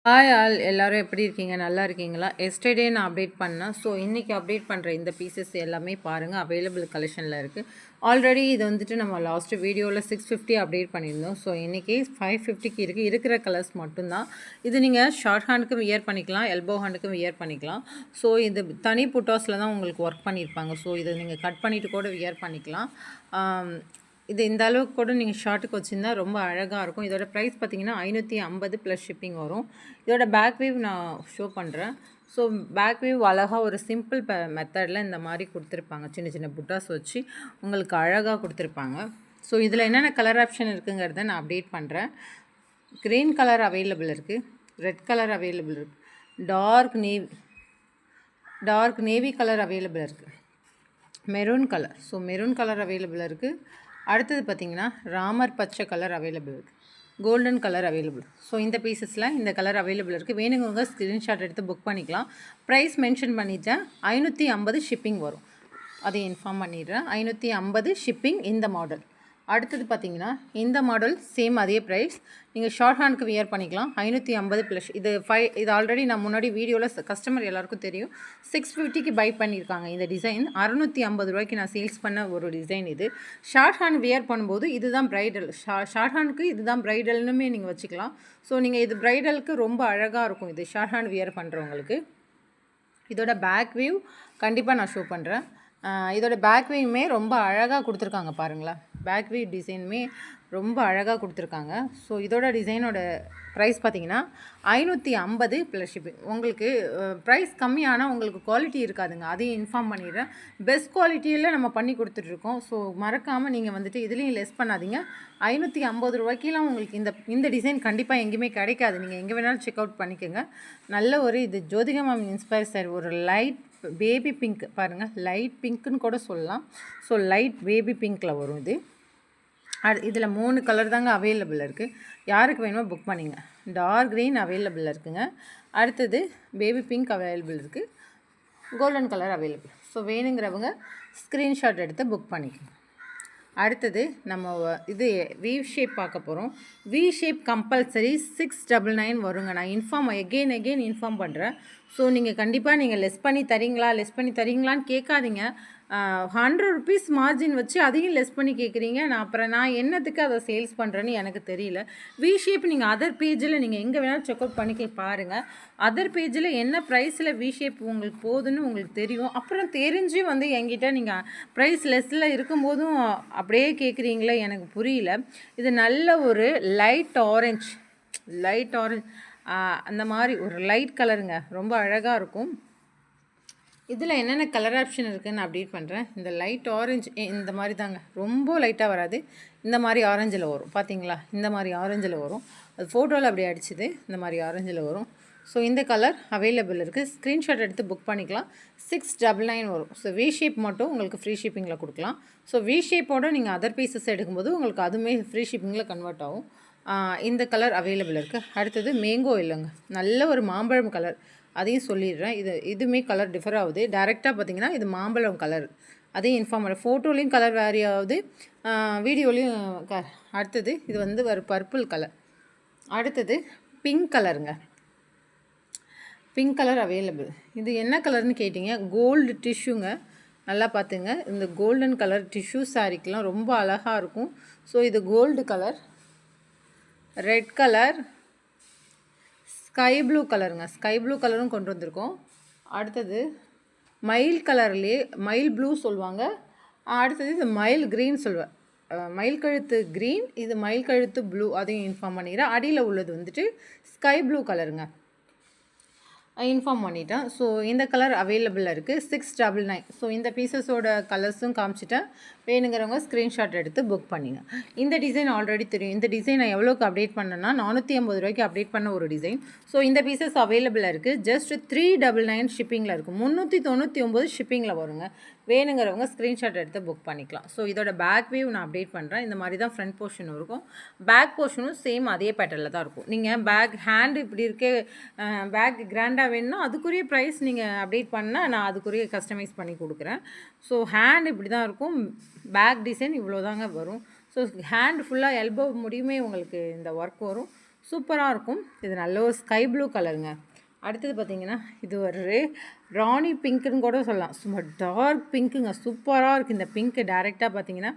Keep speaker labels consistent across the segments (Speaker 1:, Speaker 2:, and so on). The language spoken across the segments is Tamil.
Speaker 1: ஹாய் ஆல் எல்லாரும் எப்படி இருக்கீங்க? நல்லா இருக்கீங்களா? எஸ்டர்டே நான் அப்டேட் பண்ணேன். ஸோ இன்றைக்கி அப்டேட் பண்ணுற இந்த பீசஸ் எல்லாமே பாருங்கள், அவைலபிள் கலெக்ஷனில் இருக்குது. ஆல்ரெடி இது வந்துட்டு நம்ம லாஸ்ட்டு வீடியோவில் 650 அப்டேட் பண்ணியிருந்தோம். ஸோ இன்றைக்கி 550க்கு இருக்குது. இருக்கிற கலர்ஸ் மட்டும்தான். இது நீங்கள் ஷார்ட் ஹேண்டுக்கும் வியர் பண்ணிக்கலாம், எல்போ ஹேண்டுக்கும் வியர் பண்ணிக்கலாம். ஸோ இது தனி புட்டாஸில் தான் உங்களுக்கு ஒர்க் பண்ணியிருப்பாங்க. ஸோ இதை நீங்கள் கட் பண்ணிவிட்டு கூட வியர் பண்ணிக்கலாம். இது இந்த அளவுக்கு கூட நீங்கள் ஷார்ட்டுக்கு வச்சுருந்தா ரொம்ப அழகாக இருக்கும். இதோட ப்ரைஸ் பார்த்தீங்கன்னா 550 ப்ளஸ் ஷிப்பிங் வரும். இதோட பேக் வீவ் நான் ஷோ பண்ணுறேன். ஸோ பேக் வீவ் அழகாக ஒரு சிம்பிள் மெத்தடில் இந்த மாதிரி கொடுத்துருப்பாங்க. சின்ன சின்ன புட்டாஸ் வச்சு உங்களுக்கு அழகாக கொடுத்துருப்பாங்க. ஸோ இதில் என்னென்ன கலர் ஆப்ஷன் இருக்குங்கிறத நான் அப்டேட் பண்ணுறேன். க்ரீன் கலர் அவைலபிள் இருக்குது, ரெட் கலர் அவைலபிள் இருக்குது, டார்க் நேவி கலர் அவைலபிள் இருக்குது, maroon colour. So maroon colour available இருக்குது. அடுத்தது பார்த்திங்கன்னா ராமர் பச்சை கலர் அவைலபிள் இருக்குது, கோல்டன் கலர் அவைலபிள். ஸோ இந்த பீசஸில் இந்த கலர் அவைலபிள் இருக்குது. வேணுங்கவங்க ஸ்க்ரீன்ஷாட் எடுத்து புக் பண்ணிக்கலாம். ப்ரைஸ் மென்ஷன் பண்ணிட்டேன், 550 ஷிப்பிங் வரும். அதை இன்ஃபார்ம் பண்ணிடுறேன். 550 ஷிப்பிங் இந்த மாடல். அடுத்தது பார்த்திங்கன்னா இந்த மாடல் சேம் அதே ப்ரைஸ். நீங்கள் ஷார்ட் ஹேண்டுக்கு வியர் பண்ணிக்கலாம். 550 ப்ளஸ். இது ஆல்ரெடி நான் முன்னாடி வீடியோவில் கஸ்டமர் எல்லாருக்கும் தெரியும். 650க்கு பை பண்ணியிருக்காங்க. இந்த டிசைன் 650 ரூபாய்க்கு நான் சேல்ஸ் பண்ண ஒரு டிசைன் இது. ஷார்ட் ஹேண்ட் வியர் பண்ணும்போது இதுதான் ப்ரைடல். ஷார்ட் ஹேண்டுக்கு இதுதான் ப்ரைடல்னுமே நீங்கள் வச்சுக்கலாம். ஸோ நீங்கள் இது ப்ரைடலுக்கு ரொம்ப அழகாக இருக்கும் இது ஷார்ட் ஹேண்ட் வியர் பண்ணுறவங்களுக்கு. இதோட பேக் வியூ கண்டிப்பாக நான் ஷோ பண்ணுறேன். இதோட பேக் வியூமே ரொம்ப அழகாக கொடுத்துருக்காங்க பாருங்களேன். பேக் வியூ டிசைனுமே ரொம்ப அழகாக கொடுத்துருக்காங்க. ஸோ இதோட டிசைனோட ப்ரைஸ் பார்த்திங்கன்னா 550 ப்ளஸ் ஷிப்பிங். உங்களுக்கு ப்ரைஸ் கம்மியானால் உங்களுக்கு குவாலிட்டி இருக்காதுங்க, அதையும் இன்ஃபார்ம் பண்ணிடுறேன். பெஸ்ட் குவாலிட்டியில் நம்ம பண்ணி கொடுத்துட்ருக்கோம். ஸோ மறக்காமல் நீங்கள் வந்துட்டு இதுலேயும் லெஸ் பண்ணாதீங்க. 550 ரூபாய்க்கெலாம் உங்களுக்கு இந்த டிசைன் கண்டிப்பாக எங்கேயுமே கிடைக்காது. நீங்கள் எங்கே வேணாலும் செக் அவுட் பண்ணிக்கோங்க. நல்ல ஒரு இது ஜோதிகா மேம் இன்ஸ்பயர் சார் ஒரு லைட் பேபி பிங்க் பாருங்கள், லைட் பிங்க்குன்னு கூட சொல்லலாம். ஸோ லைட் பேபி பிங்க்கில் வரும் இது. இதில் 3 கலர் தாங்க அவைலபிள் இருக்குது. யாருக்கு வேணுமோ புக் பண்ணிங்க. டார்க் க்ரீன் அவைலபிள் இருக்குங்க. அடுத்தது பேபி பிங்க் அவைலபிள் இருக்குது, கோல்டன் கலர் அவைலபிள். ஸோ வேணுங்கிறவங்க ஸ்க்ரீன்ஷாட் எடுத்து புக் பண்ணிக்கோங்க. அடுத்தது நம்ம இது வி ஷேப் பார்க்க போகிறோம். வி ஷேப் கம்பல்சரி 699 வருங்க. நான் எகெயின் இன்ஃபார்ம் பண்ணுறேன். ஸோ நீங்கள் கண்டிப்பாக நீங்கள் லெஸ் பண்ணி தரீங்களான்னு கேட்காதீங்க. 100 ருபீஸ் மார்ஜின் வச்சு அதையும் லெஸ் பண்ணி கேட்குறீங்க. நான் என்னத்துக்கு அதை சேல்ஸ் பண்ணுறேன்னு எனக்கு தெரியல. வி ஷேப் நீங்கள் அதர் பேஜில் நீங்கள் எங்கே வேணாலும் செக் அவுட் பண்ணி பாருங்கள். அதர் பேஜில் என்ன ப்ரைஸில் வி ஷேப் உங்களுக்கு போகுதுன்னு உங்களுக்கு தெரியும். அப்புறம் தெரிஞ்சு என்கிட்ட நீங்கள் ப்ரைஸ் லெஸ்ஸில் இருக்கும்போதும் அப்படியே கேட்குறீங்களே, எனக்கு புரியல. இது நல்ல ஒரு லைட் ஆரஞ்ச் அந்த மாதிரி ஒரு லைட் கலருங்க, ரொம்ப அழகாக இருக்கும். இதில் என்னென்ன கலர் ஆப்ஷன் இருக்குதுன்னு அப்டேட் பண்ணுறேன். இந்த லைட் ஆரஞ்சு இந்த மாதிரி தாங்க, ரொம்ப லைட்டாக வராது. இந்த மாதிரி ஆரஞ்சில் வரும் பார்த்தீங்களா, இந்த மாதிரி ஆரஞ்சில் வரும். அது ஃபோட்டோவில் அப்படியே அடிச்சுது, இந்த மாதிரி ஆரஞ்சில் வரும். ஸோ இந்த கலர் அவைலபிள் இருக்குது. ஸ்க்ரீன்ஷாட் எடுத்து புக் பண்ணிக்கலாம். 699 வரும். ஸோ வி ஷேப் மட்டும் உங்களுக்கு ஃப்ரீ ஷிப்பிங்கில் கொடுக்கலாம். ஸோ வி ஷேப்போடு நீங்கள் அதர் பீசஸ் எடுக்கும்போது உங்களுக்கு அதுவுமே ஃப்ரீ ஷிப்பிங்கில் கன்வெர்ட் ஆகும். இந்த கலர் அவைலபிள் இருக்குது. அடுத்தது மேங்கோ இல்லைங்க, நல்ல ஒரு மாம்பழம் கலர், அதையும் சொல்லிடுறேன். இதுவுமே கலர் டிஃபர் ஆகுது. டேரெக்டாக பார்த்திங்கன்னா இது மாம்பழம் கலர், அதையும் இன்ஃபார்ம் பண்ணுறேன். ஃபோட்டோலேயும் கலர் வேரி ஆகுது, வீடியோலேயும் அடுத்தது இது ஒரு பர்பிள் கலர். அடுத்தது பிங்க் கலருங்க, பிங்க் கலர் அவைலபிள். இது என்ன கலர்னு கேட்டிங்க, கோல்டு டிஷ்யூங்க. நல்லா பார்த்துங்க, இந்த கோல்டன் கலர் டிஷ்யூ சாரீக்கெலாம் ரொம்ப அழகாக இருக்கும். ஸோ இது gold colour, red colour, sky blue கலருங்க, ஸ்கை ப்ளூ கலரும் கொண்டு வந்திருக்கோம். அடுத்தது மயில் கலர்லேயே மயில் ப்ளூ சொல்லுவாங்க. அடுத்தது இது மயில் க்ரீன் சொல்லுவேன், மயில் கழுத்து க்ரீன், இது மயில் கழுத்து ப்ளூ, அதையும் இன்ஃபார்ம் பண்ணிக்கிறேன். அடியில் உள்ளது ஸ்கை ப்ளூ கலருங்க, இன்ஃபார்ம் பண்ணிட்டேன். ஸோ இந்த கலர் அவைலபிளாக இருக்குது, 699. ஸோ இந்த பீசஸோட கலர்ஸும் காமிச்சிட்டேன். வேணுங்கிறவங்க ஸ்க்ரீன்ஷாட் எடுத்து புக் பண்ணிங்க. இந்த டிசைன் ஆல்ரெடி தெரியும். இந்த டிசைன் நான் எவ்வளோக்கு அப்டேட் பண்ணேன்னா 450 ரூபாய்க்கு அப்டேட் பண்ண ஒரு டிசைன். ஸோ இந்த பீசஸ் அவைலபிளாக இருக்குது. ஜஸ்ட் 399 ஷிப்பிங்கில் இருக்கும், 399 ஷிப்பிங்கில் வருங்க. வேணுங்கிறவங்க ஸ்க்ரீன்ஷாட் எடுத்து புக் பண்ணிக்கலாம். ஸோ இதோட பேக் வியூ நான் அப்டேட் பண்ணுறேன். இந்த மாதிரி தான் ஃப்ரண்ட் போர்ஷன் இருக்கும், பேக் போர்ஷனும் சேம் அதே பேட்டர்னில் தான் இருக்கும். நீங்கள் பேக் ஹேண்டு இப்படி இருக்கே, பேக் கிராண்டாக வேணும்னா அதுக்குரிய ப்ரைஸ் நீங்கள் அப்டேட் பண்ணால் நான் அதுக்குரிய கஸ்டமைஸ் பண்ணி கொடுக்குறேன். ஸோ ஹேண்ட் இப்படி தான் இருக்கும், பேக் டிசைன் இவ்வளோ தாங்க வரும். ஸோ ஹேண்ட் ஃபுல்லாக எல்போ முடியுமே உங்களுக்கு இந்த ஒர்க் வரும். சூப்பராக இருக்கும். இது நல்ல ஒரு ஸ்கை ப்ளூ கலருங்க. அடுத்தது பார்த்திங்கன்னா இது ஒரு ராணி பிங்க்குன்னு கூட சொல்லலாம். சும்மா டார்க் பிங்க்குங்க, சூப்பராக இருக்குது இந்த பிங்க்கு. டேரெக்டாக பார்த்தீங்கன்னா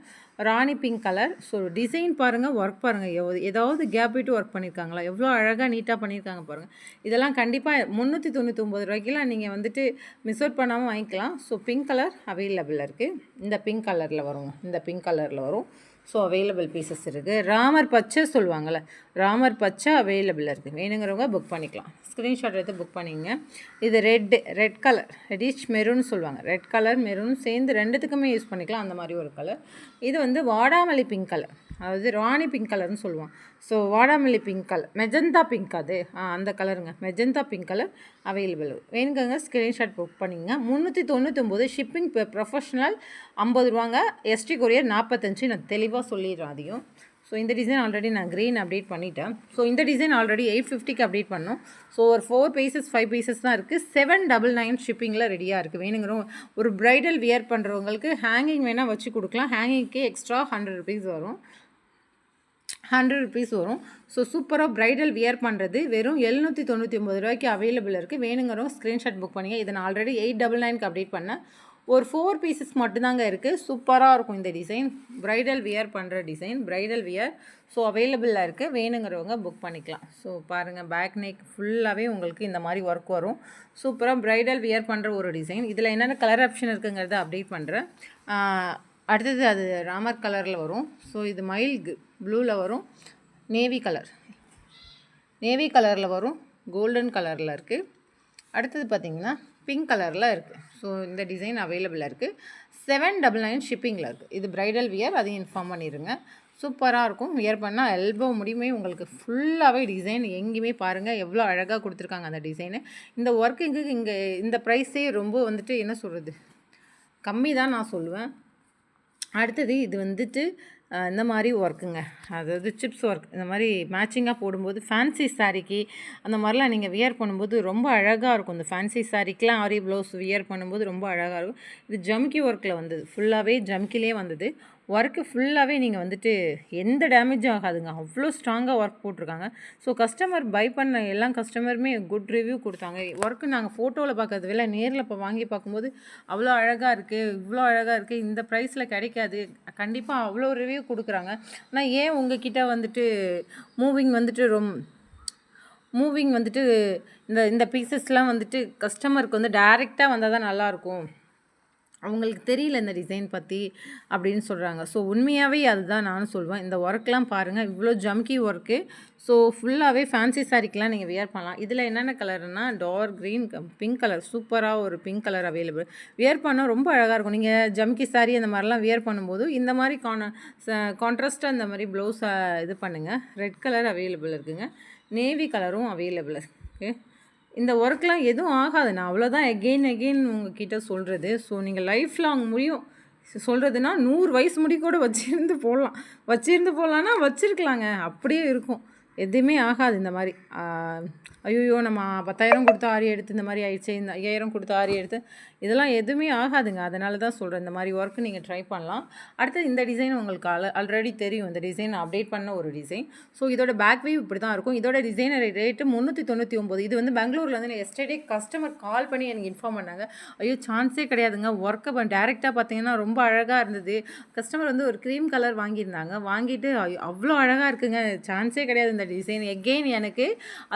Speaker 1: ராணி பிங்க் கலர். ஸோ டிசைன் பாருங்கள், ஒர்க் பாருங்கள், ஏதாவது கேப் விட்டு ஒர்க் பண்ணியிருக்காங்களா, எவ்வளோ அழகாக நீட்டாக பண்ணியிருக்காங்க பாருங்கள். இதெல்லாம் கண்டிப்பாக 399 ரூபாய்க்கெலாம் நீங்கள் வந்துட்டு மிஸ் அவுட் பண்ணாமல் வாங்கிக்கலாம். ஸோ பிங்க் கலர் அவைலபிள் இருக்குது. இந்த பிங்க் கலரில் வரும், இந்த பிங்க் கலரில் வரும். ஸோ அவைலபிள் பீசஸ் இருக்குது. ராமர் பச்சை சொல்லுவாங்கள்ல, ராமர் பச்சை அவைலபிள் இருக்குது. வேணுங்கிறவங்க புக் பண்ணிக்கலாம். ஸ்க்ரீன்ஷாட் எடுத்து புக் பண்ணிங்க. இது ரெட் கலர், ரெடிஷ் மெரூன் சொல்லுவாங்க. ரெட் கலர் மெரூன் சேர்ந்து ரெண்டுத்துக்குமே யூஸ் பண்ணிக்கலாம், அந்த மாதிரி ஒரு கலர். இது வந்து வாடாமல்லி பிங்க் கலர், அதாவது ராணி பிங்க் கலர்னு சொல்லுவாங்க. ஸோ வாடாமல்லி பிங்க் கலர், மெஜந்தா பிங்க், அது அந்த கலருங்க, மெஜந்தா பிங்க் கலர் அவைலபிள். வேணுங்க ஸ்க்ரீன்ஷாட் புக் பண்ணிங்க. 399 ஷிப்பிங் ப்ரொஃபஷனல் 50 ரூபாங்க. ST courier 45. நான் தெளிவாக சொல்லிடுறேன் அதையும். ஸோ இந்த டிசைன் ஆல்ரெடி நான் க்ரீன் அப்டேட் பண்ணிட்டேன். ஸோ இந்த டிசைன் ஆல்ரெடி 850க்கு அப்டேட் பண்ணோம். ஸோ ஒரு 4 பீசஸ் 5 பீசஸ் தான் இருக்குது. 799 ஷிப்பிங்கில் ரெடியாக இருக்குது. வேணுங்கிறோம் ஒரு ப்ரைடல் வியர் பண்ணுறவங்களுக்கு ஹேங்கிங் வேணால் வச்சு கொடுக்கலாம். ஹேங்கிங்க்கு எக்ஸ்ட்ரா 100 ருபீஸ் வரும், 100 ருபீஸ் வரும். ஸோ சூப்பராக ப்ரைடல் வியர் பண்ணுறது வெறும் 799 ரூபாய்க்கு அவைலபிள் இருக்குது. வேணுங்கிறவங்க ஸ்க்ரீன்ஷாட் புக் பண்ணிங்க. இதை நான் ஆல்ரெடி 899க்கு அப்டேட் பண்ணேன். ஒரு 4 பீசஸ் மட்டும்தாங்க இருக்குது. சூப்பராக இருக்கும் இந்த டிசைன், ப்ரைடல் வியர் பண்ணுற டிசைன், ப்ரைடல் வியர். ஸோ அவைலபிளாக இருக்குது. வேணுங்கிறவங்க புக் பண்ணிக்கலாம். ஸோ பாருங்கள், பேக் நெக் ஃபுல்லாகவே உங்களுக்கு இந்த மாதிரி ஒர்க் வரும். சூப்பராக ப்ரைடல் வியர் பண்ணுற ஒரு டிசைன். இதில் என்னென்ன கலர் ஆப்ஷன் இருக்குங்கிறத அப்டேட் பண்ணுறேன். அடுத்தது அது ராமர் கலரில் வரும். ஸோ இது மயில் ப்ளூவில் வரும், நேவி கலரில் வரும், கோல்டன் கலரில் இருக்குது. அடுத்தது பார்த்திங்கன்னா பிங்க் கலரில் இருக்குது. ஸோ இந்த டிசைன் அவைலபிளாக இருக்குது. 799 ஷிப்பிங்கில் இருக்குது. இது ப்ரைடல் வியர், அதையும் இன்ஃபார்ம் பண்ணிடுங்க. சூப்பராக இருக்கும். வியர் பண்ணால் எல்போ முடியுமே உங்களுக்கு ஃபுல்லாகவே டிசைன் எங்கேயுமே பாருங்கள் எவ்வளோ அழகாக கொடுத்துருக்காங்க அந்த டிசைனு. இந்த ஒர்க்குக்கு இங்கே இந்த ப்ரைஸே ரொம்ப வந்துட்டு என்ன சொல்கிறது, கம்மி தான் நான் சொல்லுவேன். அடுத்தது இது வந்துட்டு இந்த மாதிரி ஒர்க்குங்க, அதாவது சிப்ஸ் ஒர்க். இந்த மாதிரி மேட்சிங்காக போடும்போது ஃபேன்சி சாரீக்கு அந்த மாதிரிலாம் நீங்கள் வியர் பண்ணும்போது ரொம்ப அழகாக இருக்கும். இந்த ஃபேன்சி சாரீக்கெலாம் ஆரி ப்ளவுஸ் வியர் பண்ணும்போது ரொம்ப அழகாக இருக்கும். இது ஜம்கி ஒர்க்கில் வந்தது, ஃபுல்லாகவே ஜம்கிலே வந்தது. ஒர்க்கு ஃபுல்லாகவே நீங்கள் வந்துட்டு எந்த டேமேஜும் ஆகாதுங்க, அவ்வளோ ஸ்ட்ராங்காக ஒர்க் போட்டிருக்காங்க. ஸோ கஸ்டமர் பை பண்ண எல்லா கஸ்டமருமே குட் ரிவ்யூ கொடுத்தாங்க. ஒர்க்கு நாங்கள் ஃபோட்டோவில் பார்க்கறது விட நேரில் இப்போ வாங்கி பார்க்கும்போது அவ்வளோ அழகாக இருக்குது, இவ்வளோ அழகாக இருக்குது, இந்த ப்ரைஸில் கிடைக்காது, கண்டிப்பாக அவ்வளோ ரிவ்யூ கொடுக்குறாங்க. ஆனால் ஏன் உங்ககிட்ட வந்துட்டு மூவிங் வந்துட்டு இந்த பீசஸ்லாம் வந்துட்டு கஸ்டமருக்கு வந்து டைரெக்டாக வந்தால் தான் நல்லாயிருக்கும், அவங்களுக்கு தெரியல இந்த டிசைன் பற்றி அப்படின்னு சொல்கிறாங்க. ஸோ உண்மையாகவே அதுதான் நானும் சொல்வேன். இந்த ஒர்க்லாம் பாருங்கள், இவ்வளோ ஜம்கி ஒர்க்கு. ஸோ ஃபுல்லாகவே ஃபேன்சி சாரீக்கெலாம் நீங்கள் வியர் பண்ணலாம். இதில் என்னென்ன கலர்னால் டார்க் க்ரீன், பிங்க் கலர், சூப்பராக ஒரு பிங்க் கலர் அவைலபிள். வியர் பண்ணால் ரொம்ப அழகாக இருக்கும். நீங்கள் ஜம்கி சாரீ அந்த மாதிரிலாம் வியர் பண்ணும்போது இந்த மாதிரி கான்ட்ராஸ்ட்டாக இந்த மாதிரி ப்ளவுஸை இது பண்ணுங்கள். ரெட் கலர் அவைலபிள் இருக்குதுங்க, நேவி கலரும் அவைலபிள் இருக்குது. இந்த ஒர்க்லாம் எதுவும் ஆகாது. நான் அவ்வளோதான் எகெயின் உங்ககிட்ட சொல்கிறது. ஸோ நீங்கள் லைஃப் லாங் முடியும் சொல்கிறதுனா 100 வயசு முடி கூட வச்சுருந்து போடலான்னா வச்சுருக்கலாங்க, அப்படியே இருக்கும், எதுவுமே ஆகாது. இந்த மாதிரி ஐயோ நம்ம 10,000 கொடுத்து ஆரி எடுத்து இந்த மாதிரி ஆயிடுச்சு, இந்த 5,000 கொடுத்து ஆரி எடுத்து, இதெல்லாம் எதுவுமே ஆகாதுங்க. அதனால தான் சொல்கிறேன், இந்த மாதிரி ஒர்க்கு நீங்கள் ட்ரை பண்ணலாம். அடுத்து இந்த டிசைன் உங்களுக்கு ஆல்ரெடி தெரியும். இந்த டிசைன் அப்டேட் பண்ண ஒரு டிசைன். ஸோ இதோட பேக் வியூ இப்படி தான் இருக்கும். இதோட டிசைன் ரேட்டு 399. இது வந்து பெங்களூரில் வந்து எஸ்டர்டே கஸ்டமர் கால் பண்ணி எனக்கு இன்ஃபார்ம் பண்ணாங்க, ஐயோ சான்ஸே கிடையாதுங்க, ஒர்க்கை டேரெக்டாக பார்த்தீங்கன்னா ரொம்ப அழகாக இருந்தது. கஸ்டமர் வந்து ஒரு க்ரீம் கலர் வாங்கியிருந்தாங்க, வாங்கிட்டு அவ்வளோ அழகாக இருக்குங்க, சான்ஸே கிடையாது இந்த டிசைன், எகெயின் எனக்கு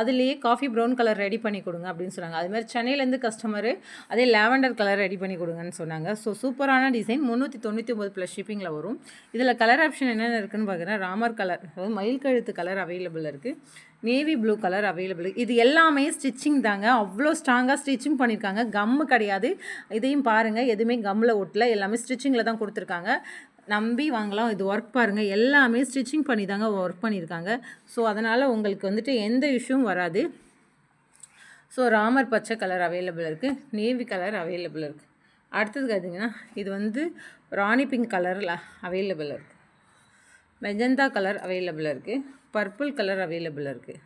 Speaker 1: அதுலேயே காஃபி ப்ரௌன் கலர் ரெடி பண்ணி கொடுங்க அப்படின்னு சொன்னாங்க. அதுமாதிரி சென்னையிலேருந்து கஸ்டமரு அதே லேவண்டர் கலர் ரெடி பண்ணி கொடுங்கன்னு சொன்னாங்க. ஸோ சூப்பரான டிசைன், 399 ப்ளஸ் ஷிப்பிங்கில் வரும். இதில் கலர் ஆப்ஷன் என்னென்ன இருக்குதுன்னு பார்க்குறேன். ராமர் கலர், அதாவது மயில் கழுத்து கலர் அவைலபிள் இருக்குது, நேவி ப்ளூ கலர் அவைலபிள். இது எல்லாமே ஸ்டிச்சிங் தாங்க, அவ்வளோ ஸ்ட்ராங்காக ஸ்டிச்சிங் பண்ணியிருக்காங்க, கம்மு கிடையாது. இதையும் பாருங்கள், எதுவுமே கம்மில் ஒட்டல, எல்லாமே ஸ்டிச்சிங்கில் தான் கொடுத்துருக்காங்க, நம்பி வாங்கலாம். இது ஒர்க் பாருங்கள், எல்லாமே ஸ்டிச்சிங் பண்ணி தாங்க ஒர்க் பண்ணியிருக்காங்க. ஸோ அதனால் உங்களுக்கு வந்துட்டு எந்த இஷ்யூவும் வராது. ஸோ ராமர் பச்சை கலர் அவைலபிள் இருக்குது, நேவி கலர் அவைலபிள் இருக்குது. அடுத்தது பார்த்திங்கன்னா இது வந்து ராணி பிங்க் கலரில் அவைலபிள் இருக்குது, மெஜந்தா கலர் அவைலபிள் இருக்குது, பர்பிள் கலர் அவைலபிள் இருக்குது.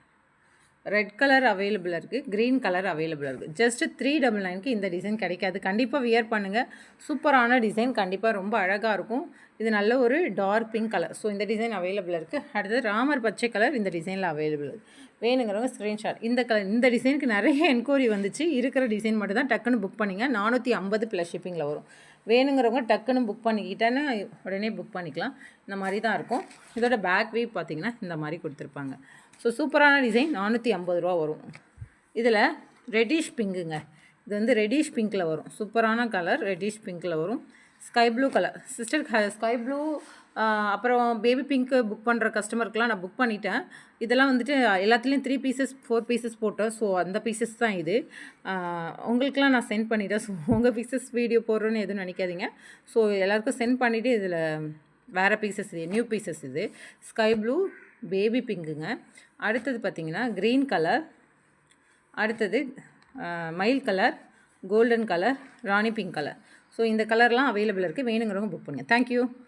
Speaker 1: ரெட் கலர் அவைலபிள் இருக்குது, க்ரீன் கலர் அவைலபிள் இருக்குது. ஜஸ்ட் 399க்கு இந்த டிசைன் கிடைக்காது. கண்டிப்பாக வியர் பண்ணுங்கள். சூப்பரான டிசைன், கண்டிப்பாக ரொம்ப அழகாக இருக்கும். இது நல்ல ஒரு டார்க் பிங்க் கலர். ஸோ இந்த டிசைன் அவைலபிள் இருக்குது. அடுத்தது ராமர் பச்சை கலர் இந்த டிசைனில் அவைலபிள் இருக்குது. வேணுங்கிறவங்க ஸ்க்ரீன்ஷாட். இந்த கலர் இந்த டிசைனுக்கு நிறைய என்கொயரி வந்துச்சு. இருக்கிற டிசைன் மட்டும் தான் டக்குன்னு புக் பண்ணிங்க. 450 ப்ளஸ் ஷிப்பிங்கில் வரும். வேணுங்கிறவங்க டக்குன்னு புக் பண்ணிக்கிட்டேன்னு உடனே புக் பண்ணிக்கலாம். இந்த மாதிரி தான் இருக்கும். இதோட பேக் வீவ் பார்த்திங்கன்னா இந்த மாதிரி கொடுத்துருப்பாங்க. ஸோ சூப்பரான டிசைன், 450 ரூபா வரும். இதில் ரெட்டிஷ் பிங்க்குங்க. இது வந்து ரெட்டிஷ் பிங்க்கில் வரும். சூப்பரான கலர், ரெட்டிஷ் பிங்க்கில் வரும். Sky blue colour sister, sky blue அப்புறம் பேபி பிங்க்கு புக் பண்ணுற கஸ்டமருக்குலாம் நான் புக் பண்ணிட்டேன். இதெல்லாம் வந்துட்டு எல்லாத்துலேயும் 3 பீசஸ் 4 பீசஸ் போட்டேன். ஸோ அந்த பீசஸ் தான் இது. உங்களுக்கெலாம் நான் சென்ட் பண்ணிட்டேன். ஸோ உங்கள் பீசஸ் வீடியோ போடுறோன்னு எதுவும் நினைக்காதீங்க. ஸோ எல்லாேருக்கும் சென்ட் பண்ணிவிட்டு இதில் வேறு பீசஸ் இது, நியூ பீசஸ் இது. ஸ்கை ப்ளூ, பேபி பிங்க்குங்க. அடுத்தது பார்த்திங்கன்னா க்ரீன் கலர், அடுத்தது மயில் colour, golden colour, rani pink colour. So இந்த கலர்லாம் அவைலபிள் இருக்குது. வேணுங்கிறவங்க புக் பண்ணுங்கள். தேங்க்யூ.